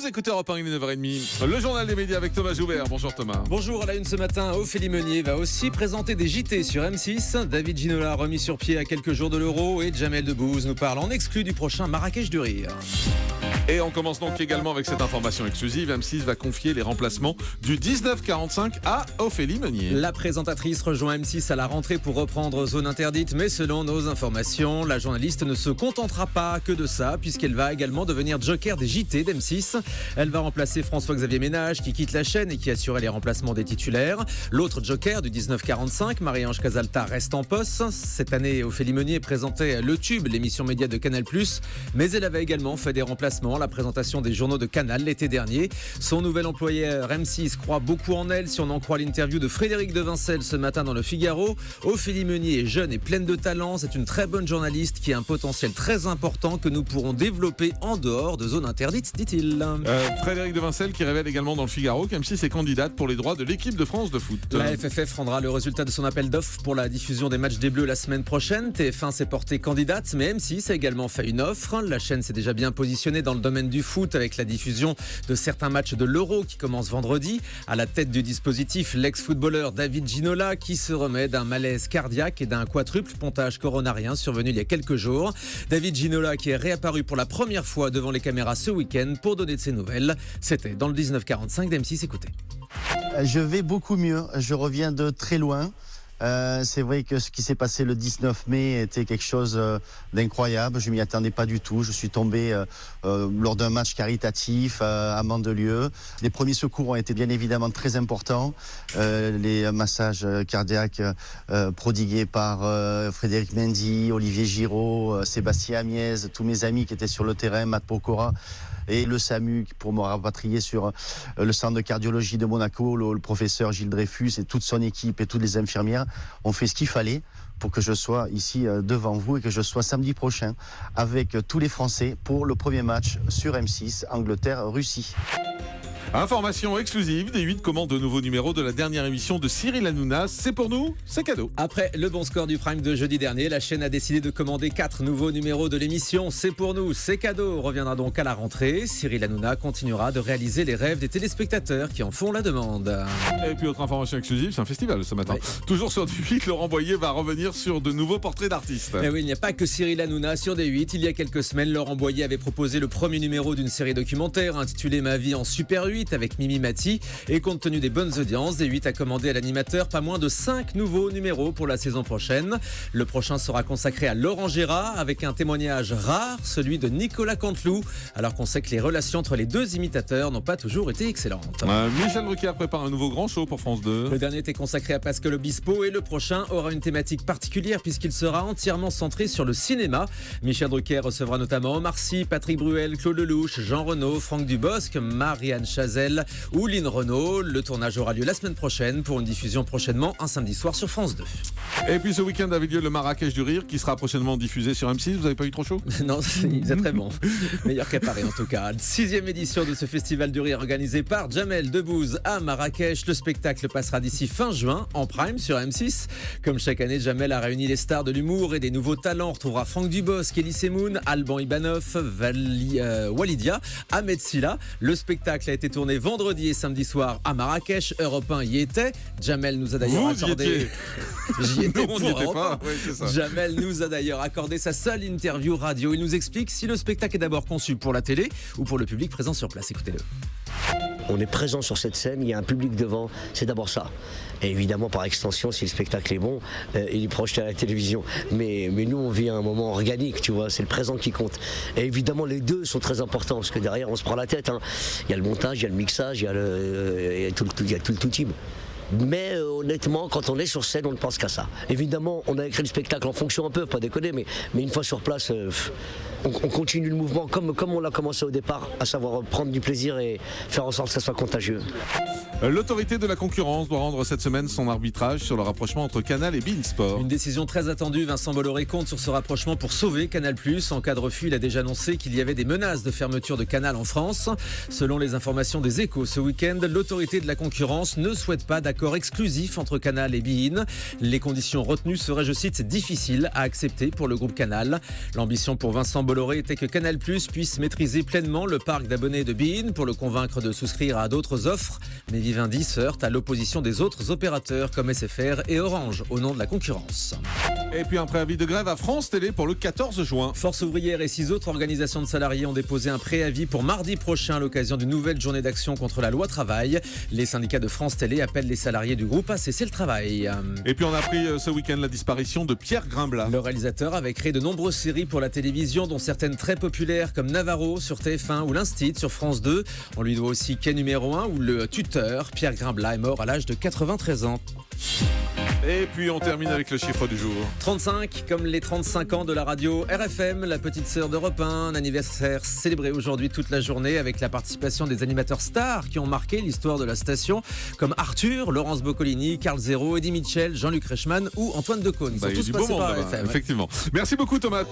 Vous écoutez Europe 1, il est 9h30. Le journal des médias avec Thomas Joubert. Bonjour Thomas. Bonjour, à la une ce matin, Ophélie Meunier va aussi présenter des JT sur M6. David Ginola remis sur pied à quelques jours de l'Euro et Jamel Debbouze nous parle en exclu du prochain Marrakech du Rire. Et on commence donc également avec cette information exclusive. M6 va confier les remplacements du 1945 à Ophélie Meunier. La présentatrice rejoint M6 à la rentrée pour reprendre Zone Interdite, mais selon nos informations, la journaliste ne se contentera pas que de ça, puisqu'elle va également devenir joker des JT d'M6. Elle va remplacer François-Xavier Ménage, qui quitte la chaîne et qui assurait les remplacements des titulaires. L'autre joker du 1945, Marie-Ange Casalta, reste en poste. Cette année, Ophélie Meunier présentait Le Tube, l'émission média de Canal+, mais elle avait également fait des remplacements, la présentation des journaux de Canal l'été dernier. Son nouvel employeur M6 croit beaucoup en elle, si on en croit l'interview de Frédéric de Vincel ce matin dans Le Figaro. Ophélie Meunier est jeune et pleine de talent, c'est une très bonne journaliste qui a un potentiel très important que nous pourrons développer en dehors de Zone Interdite, dit-il. Frédéric de Vincel qui révèle également dans Le Figaro qu'M6 est candidate pour les droits de l'équipe de France de foot. La FFF rendra le résultat de son appel d'offres pour la diffusion des matchs des Bleus la semaine prochaine. TF1 s'est porté candidate, mais M6 a également fait une offre. La chaîne s'est déjà bien positionnée dans le domaine du foot avec la diffusion de certains matchs de l'Euro qui commence vendredi. À la tête du dispositif, l'ex-footballeur David Ginola qui se remet d'un malaise cardiaque et d'un quadruple pontage coronarien survenu il y a quelques jours. David Ginola qui est réapparu pour la première fois devant les caméras ce week-end pour donner de ses nouvelles. C'était dans le 1945 d'M6, écoutez. Je vais beaucoup mieux, je reviens de très loin. C'est vrai que ce qui s'est passé le 19 mai était quelque chose d'incroyable. Je m'y attendais pas du tout. Je suis tombé lors d'un match caritatif à Mandelieu. Les premiers secours ont été bien évidemment très importants. Les massages cardiaques prodigués par Frédéric Mendy, Olivier Giraud, Sébastien Amiez, tous mes amis qui étaient sur le terrain, Matt Pokora. Et le SAMU pour me rapatrier sur le centre de cardiologie de Monaco, le professeur Gilles Dreyfus et toute son équipe et toutes les infirmières ont fait ce qu'il fallait pour que je sois ici devant vous et que je sois samedi prochain avec tous les Français pour le premier match sur M6, Angleterre-Russie. Information exclusive, D8 commande de nouveaux numéros de la dernière émission de Cyril Hanouna. C'est pour nous, c'est cadeau. Après le bon score du Prime de jeudi dernier, la chaîne a décidé de commander 4 nouveaux numéros de l'émission. C'est pour nous, c'est cadeau. Reviendra donc à la rentrée. Cyril Hanouna continuera de réaliser les rêves des téléspectateurs qui en font la demande. Et puis autre information exclusive, c'est un festival ce matin. Oui. Toujours sur D8, Laurent Boyer va revenir sur de nouveaux portraits d'artistes. Mais oui, il n'y a pas que Cyril Hanouna sur D8. Il y a quelques semaines, Laurent Boyer avait proposé le premier numéro d'une série documentaire intitulée Ma vie en Super 8 avec Mimi Mati. Et compte tenu des bonnes audiences, D8 a commandé à l'animateur pas moins de 5 nouveaux numéros pour la saison prochaine. Le prochain sera consacré à Laurent Gérard avec un témoignage rare, celui de Nicolas Canteloup, alors qu'on sait que les relations entre les deux imitateurs n'ont pas toujours été excellentes. Michel Drucker prépare un nouveau grand show pour France 2. Le dernier était consacré à Pascal Obispo et le prochain aura une thématique particulière puisqu'il sera entièrement centré sur le cinéma. Michel Drucker recevra notamment Omar Sy, Patrick Bruel, Claude Lelouch, Jean Reno, Franck Dubosc, Marianne Chazelle ou Lynn Renaud. Le tournage aura lieu la semaine prochaine pour une diffusion prochainement un samedi soir sur France 2. Et puis ce week-end avait lieu le Marrakech du Rire qui sera prochainement diffusé sur M6. Vous avez pas eu trop chaud? Non, il faisait très bon. Meilleur qu'à Paris en tout cas. 6e édition de ce festival du rire organisé par Jamel Debbouze à Marrakech. Le spectacle passera d'ici fin juin en prime sur M6. Comme chaque année, Jamel a réuni les stars de l'humour et des nouveaux talents. On retrouvera Franck Dubosc, Elie Semoun, Alban Ibanov, Walidia, Ahmed Silla. Le spectacle a été tourné vendredi et samedi soir à Marrakech. Europe 1 y était. Jamel nous a d'ailleurs accordé... J'y étais Non, on pour n'y était Europe 1. pas. Oui, c'est ça. Jamel nous a d'ailleurs accordé sa seule interview radio. Il nous explique si le spectacle est d'abord conçu pour la télé ou pour le public présent sur place. Écoutez-le. On est présent sur cette scène, il y a un public devant, c'est d'abord ça. Et évidemment, par extension, si le spectacle est bon, il est projeté à la télévision. Mais nous, on vit un moment organique, tu vois, c'est le présent qui compte. Et évidemment, les deux sont très importants, parce que derrière, on se prend la tête. Hein. Il y a le montage, il y a le mixage, il y a tout le team. Mais honnêtement, quand on est sur scène, on ne pense qu'à ça. Évidemment, on a écrit le spectacle en fonction un peu, pas déconner, mais une fois sur place, on continue le mouvement comme on l'a commencé au départ, à savoir prendre du plaisir et faire en sorte que ça soit contagieux. L'autorité de la concurrence doit rendre cette semaine son arbitrage sur le rapprochement entre Canal et beIN Sport. Une décision très attendue. Vincent Bolloré compte sur ce rapprochement pour sauver Canal+. En cas de refus, il a déjà annoncé qu'il y avait des menaces de fermeture de Canal en France. Selon les informations des Échos ce week-end, l'autorité de la concurrence ne souhaite pas d'accord exclusif entre Canal et beIN. Les conditions retenues seraient, je cite, difficiles à accepter pour le groupe Canal. L'ambition pour Vincent Bolloré était que Canal+ puisse maîtriser pleinement le parc d'abonnés de beIN pour le convaincre de souscrire à d'autres offres. Mais Vivendi se heurte à l'opposition des autres opérateurs comme SFR et Orange au nom de la concurrence. Et puis un préavis de grève à France Télé pour le 14 juin. Force ouvrière et 6 autres organisations de salariés ont déposé un préavis pour mardi prochain à l'occasion d'une nouvelle journée d'action contre la loi travail. Les syndicats de France Télé appellent les salariés du groupe à cesser le travail. Et puis on a appris ce week-end la disparition de Pierre Grimblat. Le réalisateur avait créé de nombreuses séries pour la télévision, dont certaines très populaires comme Navarro sur TF1 ou l'Instit sur France 2. On lui doit aussi Quai numéro 1 ou Le Tuteur. Pierre Grimblat est mort à l'âge de 93 ans. Et puis on termine avec le chiffre du jour. 35, comme les 35 ans de la radio RFM, la petite sœur d'Europe 1, un anniversaire célébré aujourd'hui toute la journée avec la participation des animateurs stars qui ont marqué l'histoire de la station, comme Arthur, Laurence Boccolini, Carl Zero, Eddie Mitchell, Jean-Luc Reichmann ou Antoine Decaune. Ils sont Il y a tous du beau passés monde par là-bas, RFM. effectivement. Merci beaucoup Thomas.